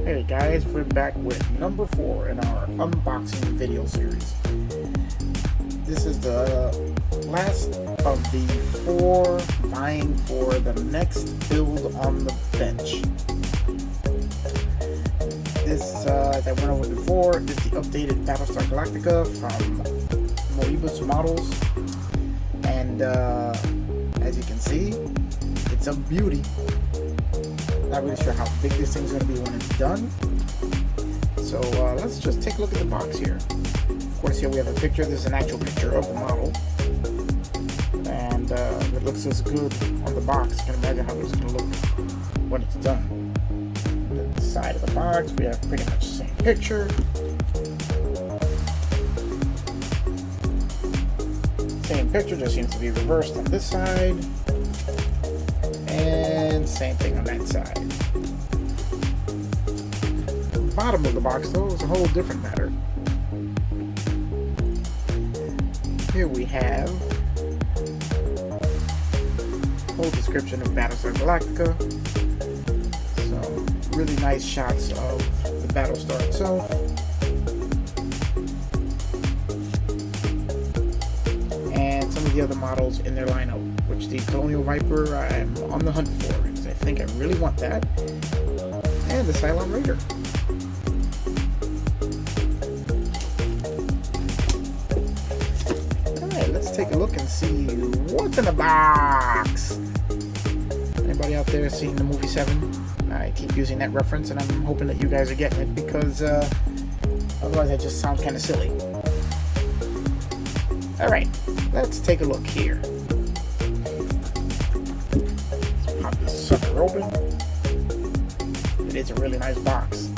Hey guys, we're back with number 4 in our unboxing video series. This is the last of the 4 vying for the next build on the bench. This, as I went over before, is the updated Battlestar Galactica from moebus models. And as you can see, it's a beauty. Not really sure how big this thing's going to be when it's done. So let's just take a look at the box here. Of course, here we have a picture. This is an actual picture of the model. And it looks as good on the box. You can imagine how it's going to look when it's done. On the side of the box, we have pretty much the same picture. Same picture, just seems to be reversed on this side. And same thing on that side. The bottom of the box, though, is a whole different matter. Here we have a whole description of Battlestar Galactica. Some really nice shots of the Battlestar itself. And some of the other models in their lineup, which the Colonial Viper I'm on the hunt for, because I think I really want that, and the Cylon Raider. Alright, let's take a look and see what's in the box. Anybody out there seeing the movie 7? I keep using that reference, and I'm hoping that you guys are getting it, because otherwise I just sound kind of silly. Alright, let's take a look here. Pop this sucker open. It is a really nice box.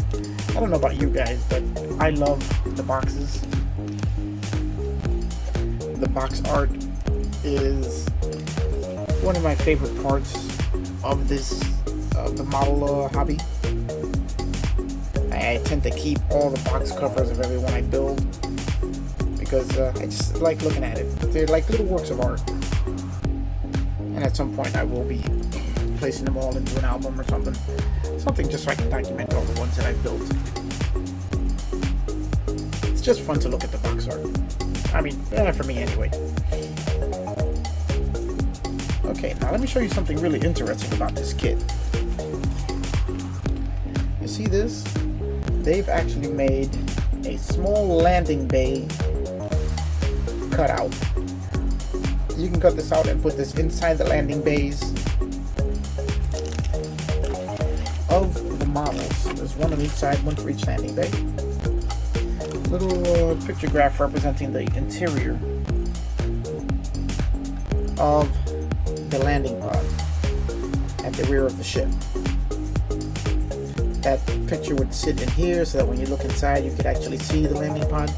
I don't know about you guys, but I love the boxes. The box art is one of my favorite parts of the model hobby. I tend to keep all the box covers of everyone I build, because I just like looking at it. They're like little works of art. And at some point I will be placing them all into an album or something. Something just so I can document all the ones that I've built. It's just fun to look at the box art. I mean, for me anyway. Okay, now let me show you something really interesting about this kit. You see this? They've actually made a small landing bay cutout. You can cut this out and put this inside the landing bays of the models. There's one on each side, one for each landing bay. Little picture graph representing the interior of the landing pod at the rear of the ship. That picture would sit in here so that when you look inside you could actually see the landing pod.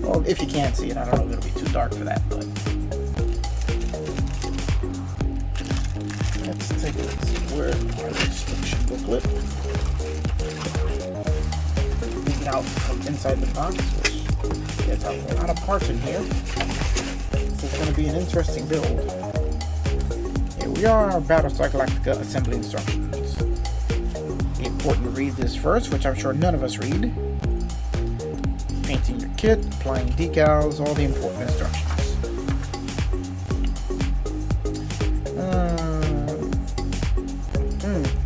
Well, if you can't see it, I don't know if it'll be too dark for that, but let's take a look. Where our instruction booklet. Taking out from inside the box, which gets out a lot of parts in here. This is going to be an interesting build. Here we are, Battlestar Galactica assembly instructions. Be important to read this first, which I'm sure none of us read. Painting your kit, applying decals, all the important instructions.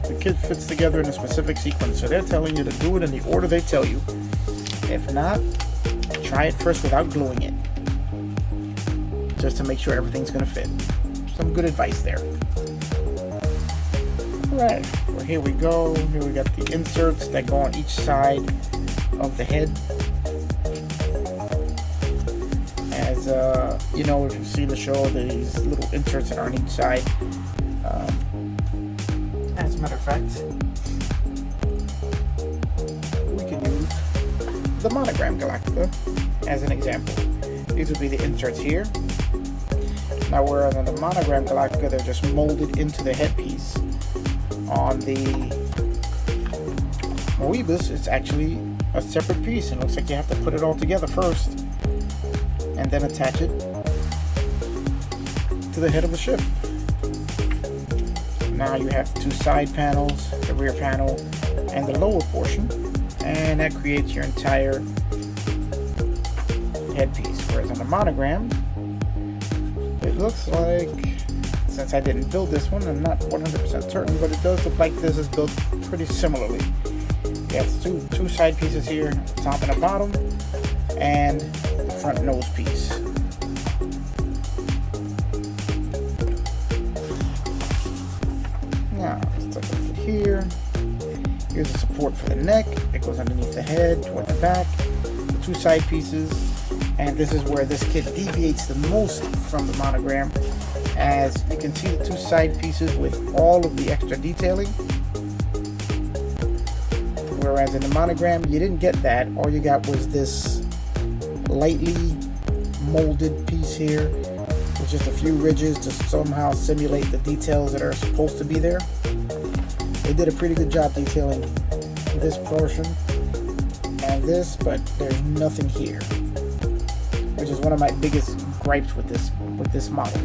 The kit fits together in a specific sequence, so they're telling you to do it in the order they tell you. If not, try it first without gluing it, just to make sure everything's going to fit. Some good advice there. Alright, well, here we go. Here we got the inserts that go on each side of the head. As you know, if you've seen the show, these little inserts that are on each side. As a matter of fact, we can use the monogram Galactica as an example. These would be the inserts here. Now, whereas on the monogram Galactica, they're just molded into the headpiece. On the moebus, it's actually a separate piece, and it looks like you have to put it all together first and then attach it to the head of the ship. Now you have 2 side panels, the rear panel, and the lower portion, and that creates your entire headpiece. Whereas on the monogram, it looks like, since I didn't build this one, I'm not 100% certain, but it does look like this is built pretty similarly. You have two side pieces here, top and a bottom, and the front nose piece. Now, let's take a look at here. Here's the support for the neck. It goes underneath the head, toward the back. The two side pieces. And this is where this kit deviates the most from the monogram, as you can see the two side pieces with all of the extra detailing. Whereas in the monogram, you didn't get that. All you got was this lightly molded piece here with just a few ridges to somehow simulate the details that are supposed to be there. They did a pretty good job detailing this portion and this, but there's nothing here, which is one of my biggest gripes with this model.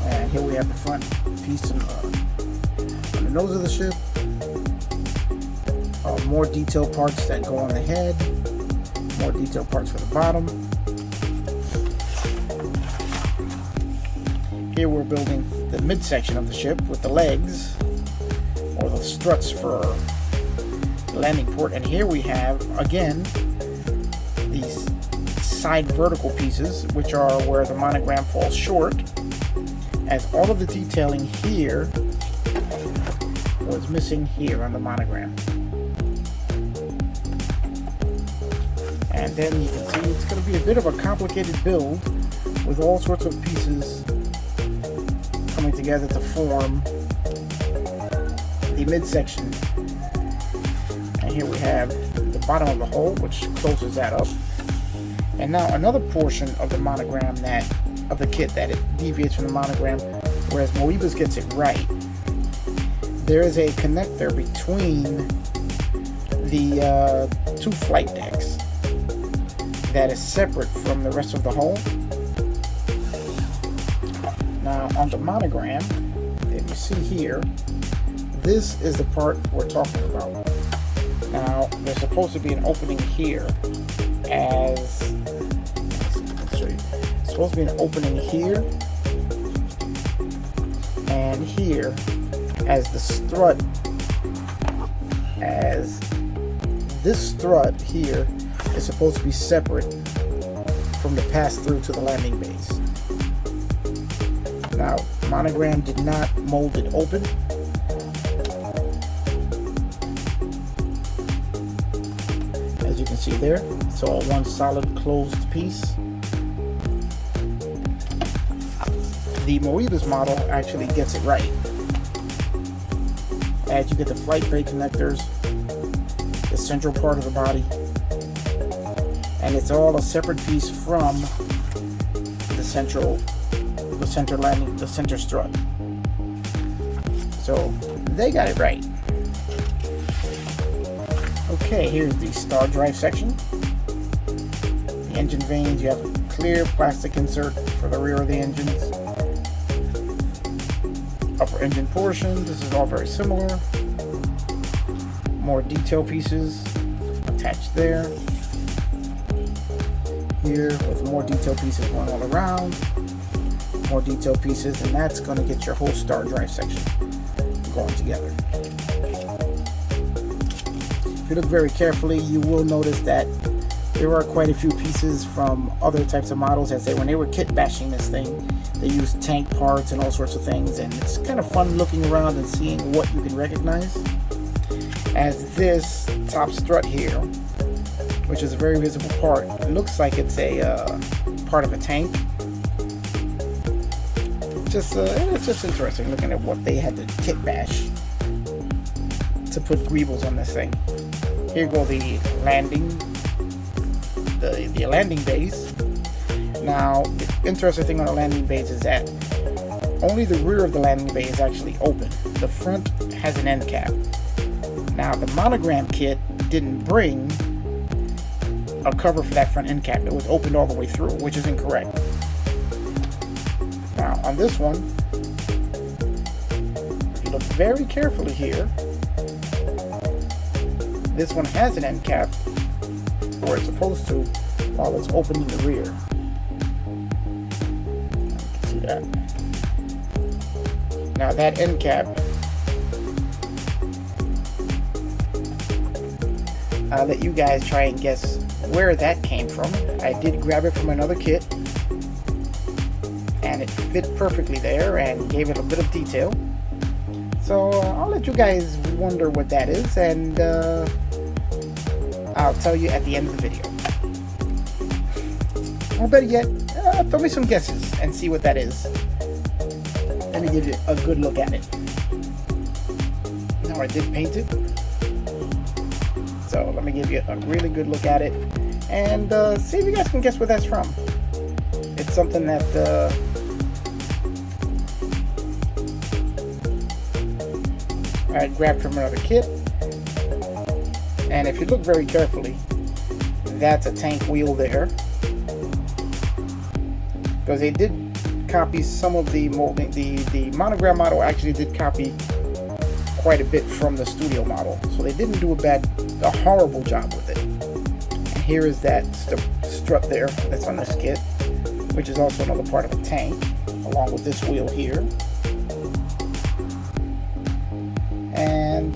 And here we have the front piece on the nose of the ship. More detailed parts that go on the head, more detailed parts for the bottom. Here we're building the midsection of the ship with the legs, or the struts for the landing port. And here we have, again, these side vertical pieces, which are where the monogram falls short, as all of the detailing here was missing here on the monogram. And then you can see it's going to be a bit of a complicated build with all sorts of pieces coming together to form the midsection. And here we have the bottom of the hull, which closes that up. And now another portion of the monogram of the kit that it deviates from the monogram, whereas Moebus gets it right. There is a connector between the two flight decks that is separate from the rest of the hull. Now on the monogram, if you see here, this is the part we're talking about. Now there's supposed to be an opening here, as let's show you. It's supposed to be an opening here and here, as the strut, as this strut here is supposed to be separate from the pass-through to the landing base. Now, monogram did not mold it open. As you can see there, it's all one solid closed piece. The Moebus model actually gets it right, as you get the flight brake connectors, the central part of the body, and it's all a separate piece from the center strut. So they got it right. Okay, here's the star drive section. The engine vanes, you have a clear plastic insert for the rear of the engines. Upper engine portion, this is all very similar. More detail pieces attached there. Here with more detail pieces going all around. More detail pieces, and that's going to get your whole star drive section going together. If you look very carefully, you will notice that there are quite a few pieces from other types of models, as when they were kit bashing this thing, they used tank parts and all sorts of things, and it's kind of fun looking around and seeing what you can recognize. As this top strut here, which is a very visible part, it looks like it's a part of a tank. It's just interesting looking at what they had to kit bash to put greebles on this thing. Here go the landing bays. Now, the interesting thing on the landing bays is that only the rear of the landing bay is actually open. The front has an end cap. Now, the monogram kit didn't bring a cover for that front end cap. It was opened all the way through, which is incorrect. Now, on this one, look very carefully here, this one has an end cap where it's supposed to, while it's opening the rear. You can see that. Now that end cap, I'll let you guys try and guess where that came from. I did grab it from another kit, and it fit perfectly there and gave it a bit of detail. So I'll let you guys wonder what that is, and I'll tell you at the end of the video. Or better yet, throw me some guesses and see what that is. Let me give you a good look at it. Now I did paint it, so let me give you a really good look at it and see if you guys can guess where that's from. It's something that I grabbed from another kit, and if you look very carefully, that's a tank wheel there, because they did copy some of the molding. The monogram model actually did copy quite a bit from the studio model, so they didn't do a horrible job with it. And here is that strut there that's on this kit, which is also another part of a tank, along with this wheel here. And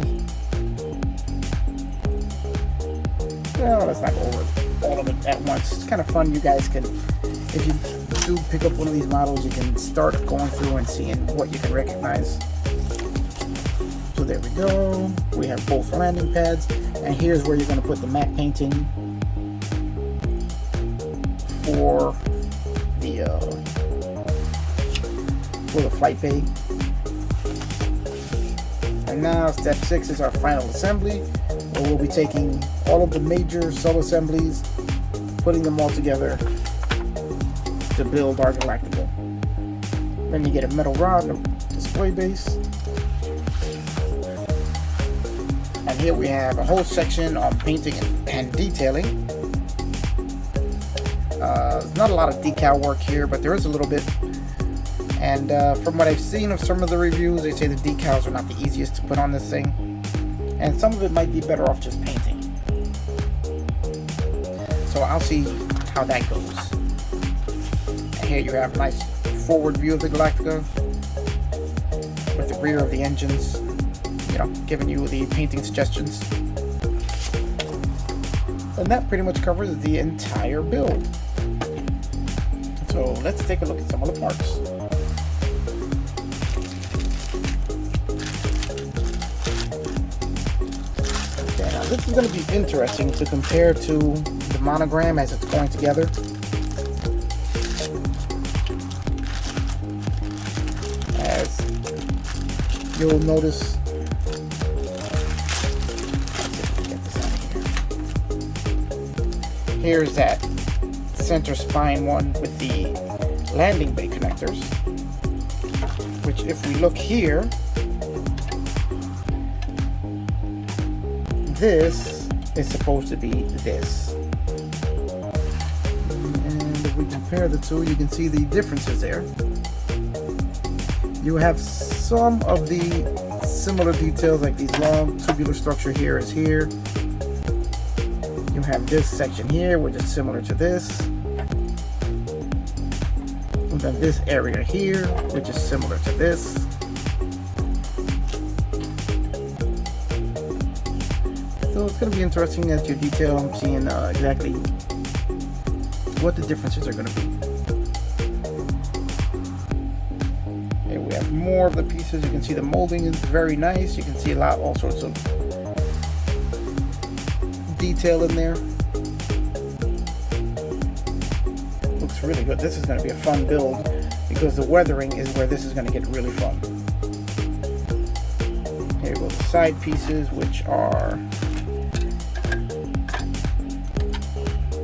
well, let's not go over all of it at once. It's kind of fun. You guys can, if you do pick up one of these models, you can start going through and seeing what you can recognize. So there we go. We have both landing pads, and here's where you're going to put the matte painting for the flight bay. And now step 6 is our final assembly, where we'll be taking all of the major sub-assemblies, putting them all together to build our Galactica. Then you get a metal rod and a display base. And here we have a whole section on painting and detailing. There's not a lot of decal work here, but there is a little bit. And from what I've seen of some of the reviews, they say the decals are not the easiest to put on this thing. And some of it might be better off just painting. So I'll see how that goes. And here you have a nice forward view of the Galactica with the rear of the engines, you know, giving you the painting suggestions. And that pretty much covers the entire build. So let's take a look at some of the parts. Okay, now this is going to be interesting to compare to the monogram as it's going together. As you'll notice, here's that center spine one with the landing bay connectors, which if we look here, this is supposed to be this. And if we compare the two, you can see the differences there. You have some of the similar details, like these long tubular structure here is here. You have this section here, which is similar to this. And then this area here, which is similar to this. So it's going to be interesting as you detail, seeing exactly what the differences are going to be. Here we have more of the pieces. You can see the molding is very nice. You can see all sorts of detail in there. Looks really good. This is going to be a fun build because the weathering is where this is going to get really fun. Here go the side pieces, which are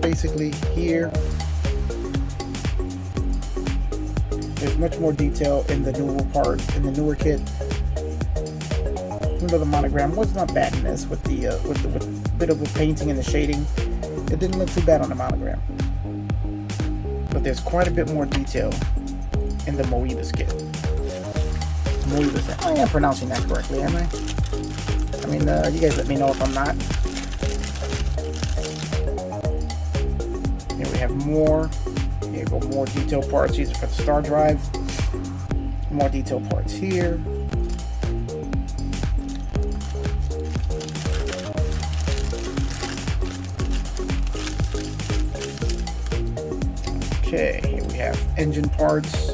basically here. There's much more detail in the newer kit. Even though the monogram was not bad in this with the bit of the painting and the shading, it didn't look too bad on the monogram. But there's quite a bit more detail in the moebus kit. moebus. I am pronouncing that correctly, am I? I mean, you guys let me know if I'm not. Here we have more. Here you go, more detail parts. These are for the star drive. More detail parts here. Okay, here we have engine parts.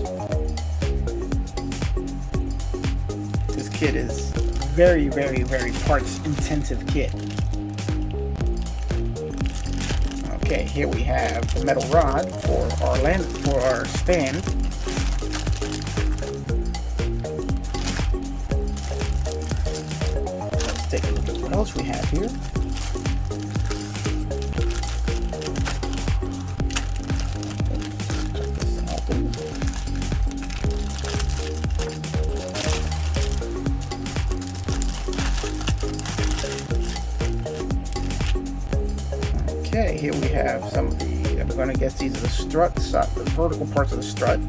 This kit is very, very, very parts intensive kit. Okay, here we have the metal rod for our stand. Let's take a look at what else we have here. Okay, here we have some of the, I'm going to guess these are the struts, the vertical parts of the strut.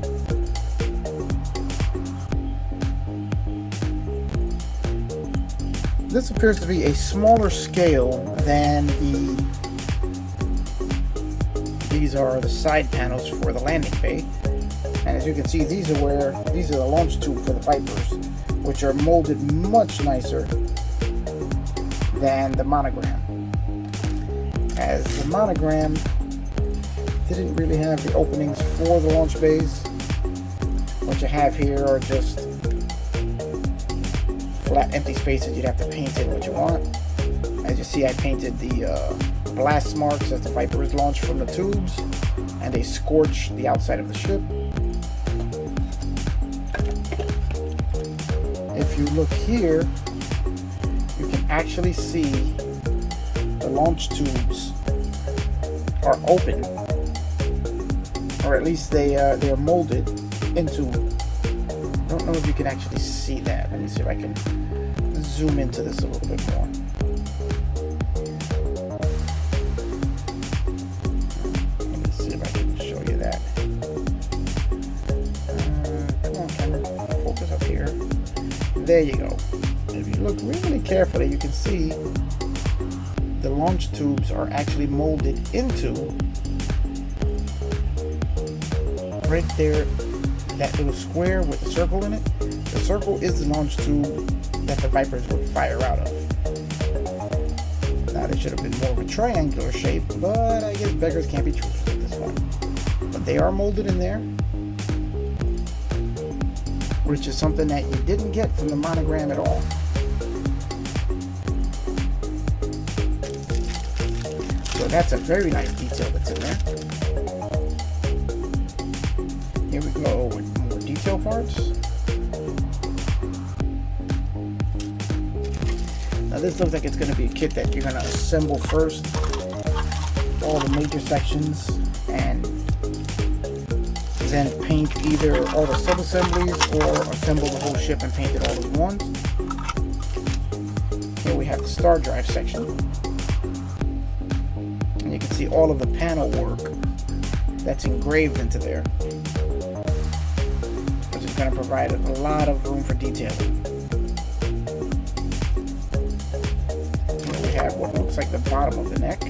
This appears to be a smaller scale than these are the side panels for the landing bay. And as you can see, these are the launch tube for the Vipers, which are molded much nicer than the monogram. As the monogram didn't really have the openings for the launch bays. What you have here are just flat empty spaces. You'd have to paint in what you want. As you see, I painted the blast marks as the Vipers launch from the tubes, and they scorch the outside of the ship. If you look here, you can actually see the launch tubes are open, or at least they are molded into. I don't know if you can actually see that. Let me see if I can zoom into this a little bit more. Let me see if I can show you that. Come on, camera, focus up here. There you go. If you look really carefully, you can see the launch tubes are actually molded into right there, that little square with the circle in it. The circle is the launch tube that the Vipers would fire out of. Now, they should have been more of a triangular shape, but I guess beggars can't be choosers at this point. But they are molded in there, which is something that you didn't get from the monogram at all. So that's a very nice detail that's in there. Here we go with more detail parts. Now this looks like it's going to be a kit that you're going to assemble first, all the major sections, and then paint either all the sub-assemblies or assemble the whole ship and paint it all at once. Here we have the star drive section. And you can see all of the panel work that's engraved into there, which is going to provide a lot of room for detailing. Here we have what looks like the bottom of the neck.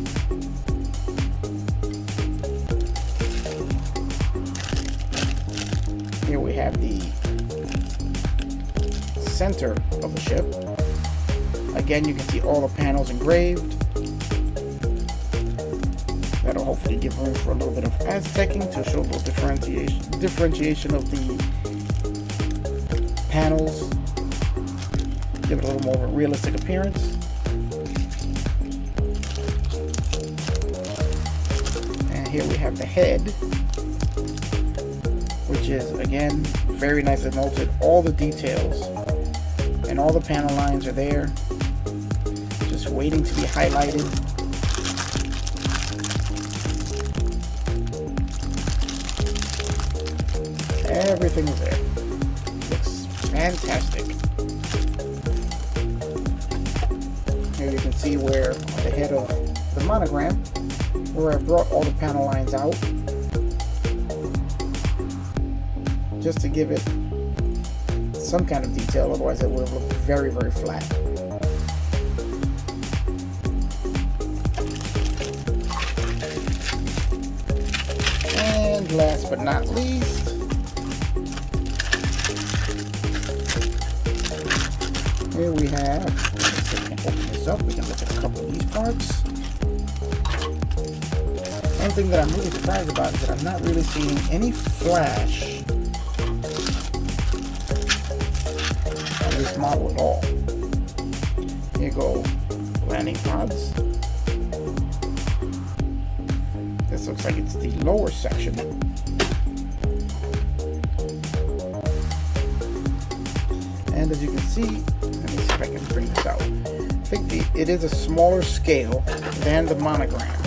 Here we have the center of the ship. Again, you can see all the panels engraved. That'll hopefully give room for a little bit of Aztecing to show a little differentiation of the panels. Give it a little more of a realistic appearance. And here we have the head, which is again very nicely molded. All the details and all the panel lines are there, just waiting to be highlighted. Everything is there. Looks fantastic. Here you can see where on the head of the monogram, where I brought all the panel lines out, just to give it some kind of detail, otherwise it would have looked very, very flat. And last but not least, here we have, let's see if we can open this up, we can look at a couple of these parts. One thing that I'm really surprised about is that I'm not really seeing any flash on this model at all. Here go landing pods. This looks like it's the lower section. And as you can see, let me see if I can bring this out. I think it is a smaller scale than the monogram.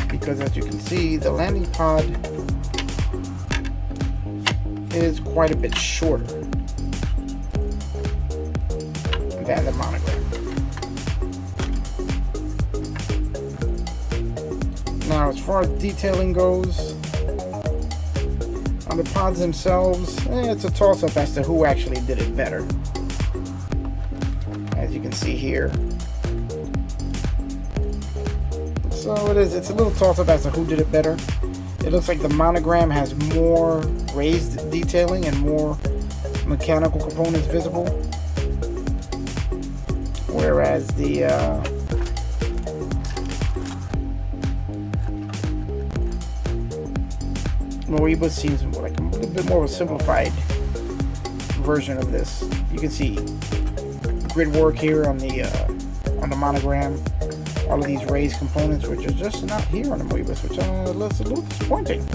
Because as you can see, the landing pod is quite a bit shorter than the monogram. Now, as far as detailing goes, on the pods themselves, it's a toss-up as to who actually did it better. As you can see here. So it's a little toss-up as to who did it better. It looks like the monogram has more raised detailing and more mechanical components visible, whereas the moebus seems like a little bit more of a simplified version of this. You can see grid work here on the monogram. All of these raised components, which are just not here on the moebus, which looks a little disappointing.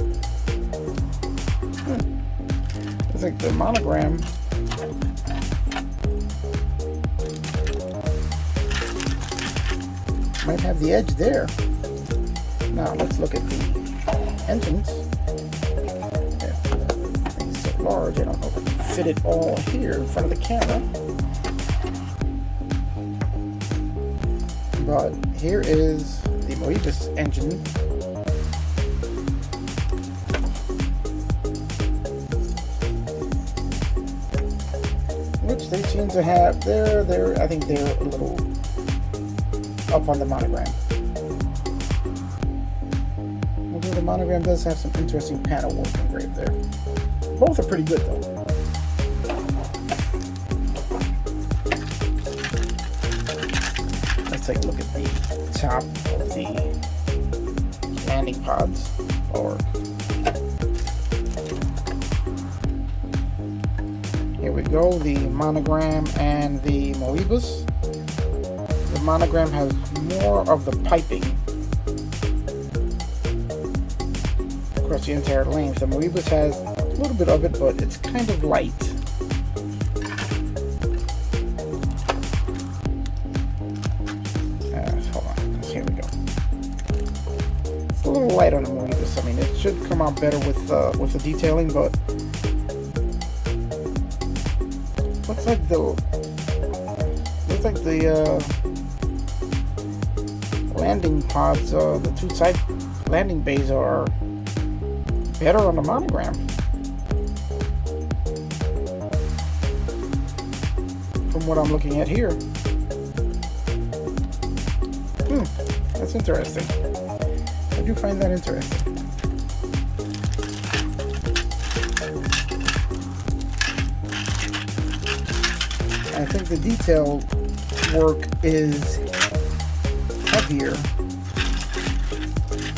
Looks like the monogram might have the edge there. Now let's look at the engines. Thing's so large, I don't know if I can fit it all here in front of the camera. But here is the moebus engine. Which they seem to have, I think they're a little up on the monogram. Although the monogram does have some interesting panel work engraved there. Both are pretty good though. Let's take a look at the top of the landing pods, or here we go, the monogram and the moebus. The monogram has more of the piping across the entire length. The moebus has a little bit of it, but it's kind of light. Here we go. It's a little light on the moebus. I mean, it should come out better with the detailing, but looks like the landing pods, the two side landing bays are better on the monogram. From what I'm looking at here. That's interesting. I do find that interesting. I think the detail work is heavier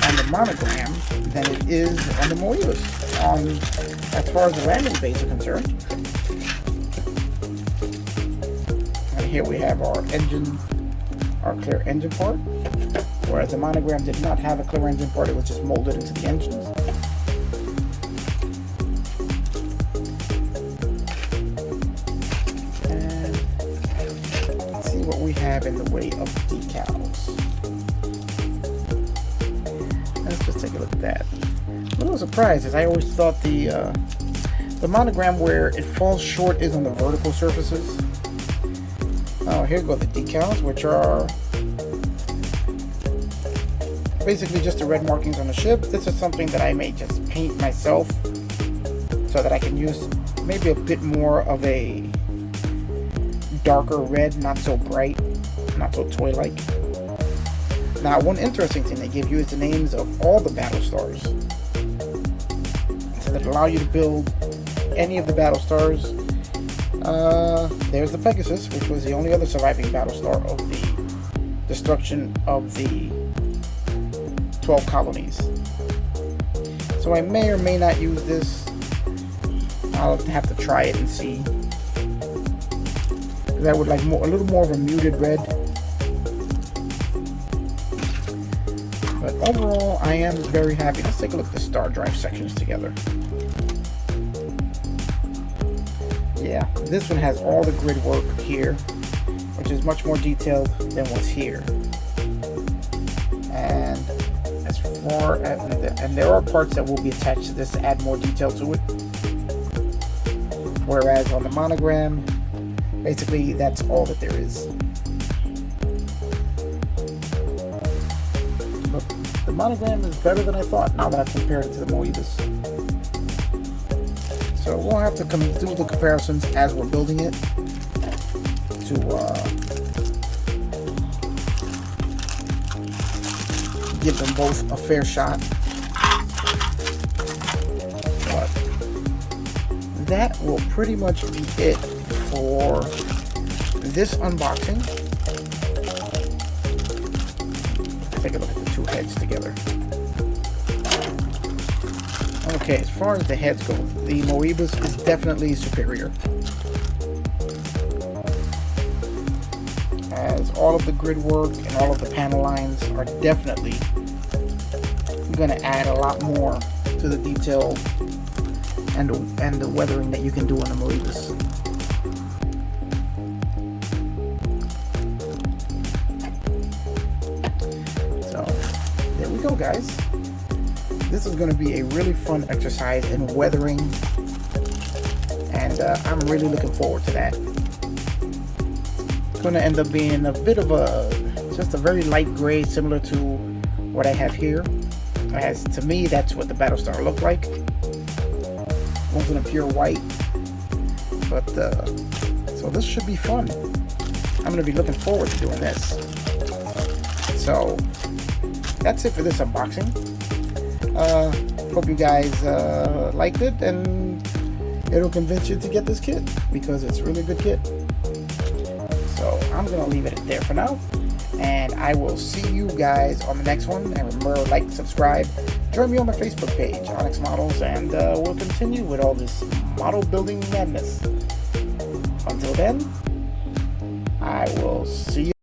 on the monogram than it is on the moebus, as far as the landing bays are concerned. And here we have our clear engine part, whereas the monogram did not have a clear engine part, it was just molded into the engines. And let's see what we have in the way of decals. Let's just take a look at that. A little surprised, as I always thought the monogram where it falls short is on the vertical surfaces. Oh, here go the decals, which are basically just the red markings on the ship. This is something that I may just paint myself so that I can use maybe a bit more of a darker red, not so bright, not so toy-like. Now, one interesting thing they give you is the names of all the battlestars. So that allow you to build any of the battlestars. There's the Pegasus, which was the only other surviving battlestar of the destruction of the 12 colonies. So I may or may not use this. I'll have to try it and see. I would like a little more of a muted red. But overall, I am very happy. Let's take a look at the star drive sections together. Yeah, this one has all the grid work here, which is much more detailed than what's here. And as far as, and there are parts that will be attached to this to add more detail to it. Whereas on the monogram, basically that's all that there is. But the monogram is better than I thought now that I've compared it to the moebus. So we'll have to do the comparisons as we're building it to give them both a fair shot. But that will pretty much be it for this unboxing. Take a look at the two heads together. Okay, as far as the heads go, the moebus is definitely superior, as all of the grid work and all of the panel lines are definitely going to add a lot more to the detail and the weathering that you can do on the moebus. So there we go, guys. This is going to be a really fun exercise in weathering, and I'm really looking forward to that. It's going to end up being a bit of just a very light gray, similar to what I have here. As to me, that's what the battlestar looked like. It wasn't a pure white, but so this should be fun. I'm going to be looking forward to doing this. So that's it for this unboxing. Hope you guys liked it, and it'll convince you to get this kit because it's a really good kit. So I'm gonna leave it there for now, and I will see you guys on the next one. And remember, like, subscribe, join me on my Facebook page, Onyx Models, and we'll continue with all this model building madness. Until then, I will see you.